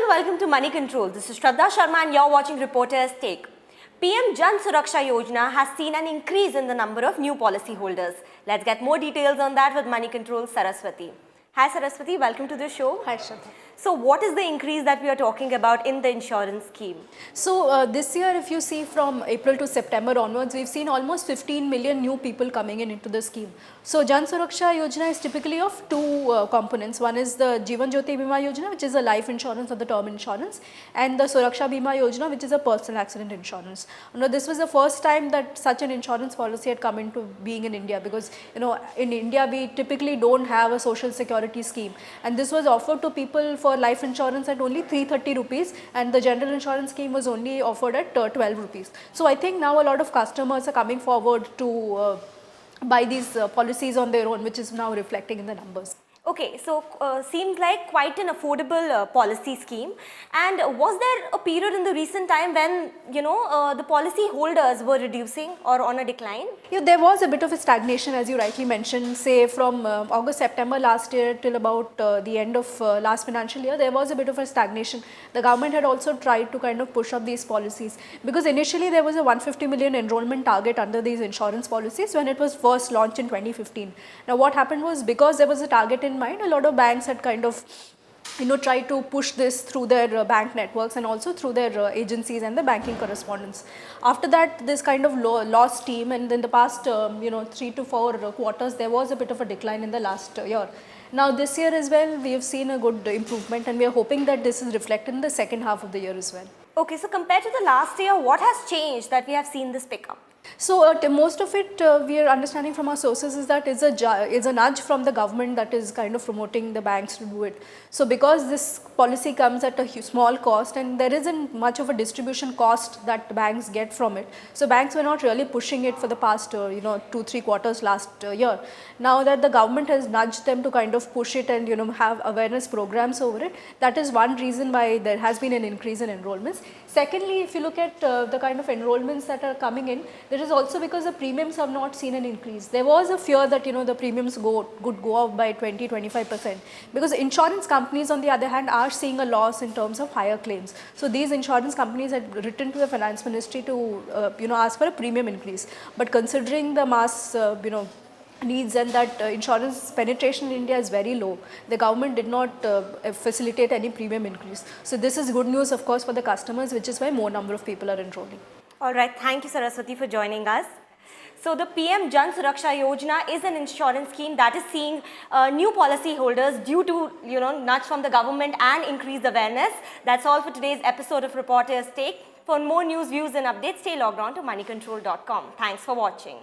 and welcome to Moneycontrol. This is Shraddha, Sharma and you're watching Reporters Take. PM Jan Suraksha Yojana has seen an increase in the number of new policyholders. Let's get more details on that with Moneycontrol Saraswathy. Hi Saraswathy, welcome to the show. Hi Shraddha. So what is the increase that we are talking about in the insurance scheme? So this year, if you see from April to September onwards, we've seen almost 15 million new people coming into the scheme. So Jan Suraksha Yojana is typically of two components. One is the Jeevan Jyoti Bima Yojana, which is a life insurance or the term insurance, and the Suraksha Bima Yojana, which is a personal accident insurance. Now, this was the first time that such an insurance policy had come into being in India, because in India we typically don't have a social security scheme, and this was offered to people for life insurance at only 330 rupees, and the general insurance scheme was only offered at 12 rupees. So I think now a lot of customers are coming forward to buy these policies on their own, which is now reflecting in the numbers. Okay, so seems like quite an affordable policy scheme. And was there a period in the recent time when, the policy holders were reducing or on a decline? Yeah, there was a bit of a stagnation, as you rightly mentioned, say from August, September last year till about the end of last financial year, there was a bit of a stagnation. The government had also tried to kind of push up these policies, because initially there was a 150 million enrollment target under these insurance policies when it was first launched in 2015. Now what happened was, because there was a target in mind, a lot of banks had kind of tried to push this through their bank networks and also through their agencies and the banking correspondents. After that, this kind of lost steam, and in the past 3 to 4 quarters there was a bit of a decline in the last year. Now this year as well, we have seen a good improvement, and we are hoping that this is reflected in the second half of the year as well. Okay, so compared to the last year, what has changed that we have seen this pickup? So most of it we are understanding from our sources is that it's a nudge from the government that is kind of promoting the banks to do it. So because this policy comes at a small cost, and there isn't much of a distribution cost that banks get from it, so banks were not really pushing it for the past 2-3 quarters last year. Now that the government has nudged them to kind of push it and have awareness programs over it, that is one reason why there has been an increase in enrollments. Secondly, if you look at the kind of enrollments that are coming in, there is also because the premiums have not seen an increase. There was a fear that the premiums could go up by 20-25%, because insurance companies on the other hand are seeing a loss in terms of higher claims. So these insurance companies had written to the finance ministry to ask for a premium increase, but considering the mass needs and that insurance penetration in India is very low, the government did not facilitate any premium increase. So this is good news, of course, for the customers, which is why more number of people are enrolling. Alright, thank you Saraswathy for joining us. So the PM Jan Suraksha Yojana is an insurance scheme that is seeing new policy holders due to nudge from the government and increased awareness. That's all for today's episode of Reporters Take. For more news, views and updates, stay logged on to moneycontrol.com. Thanks for watching.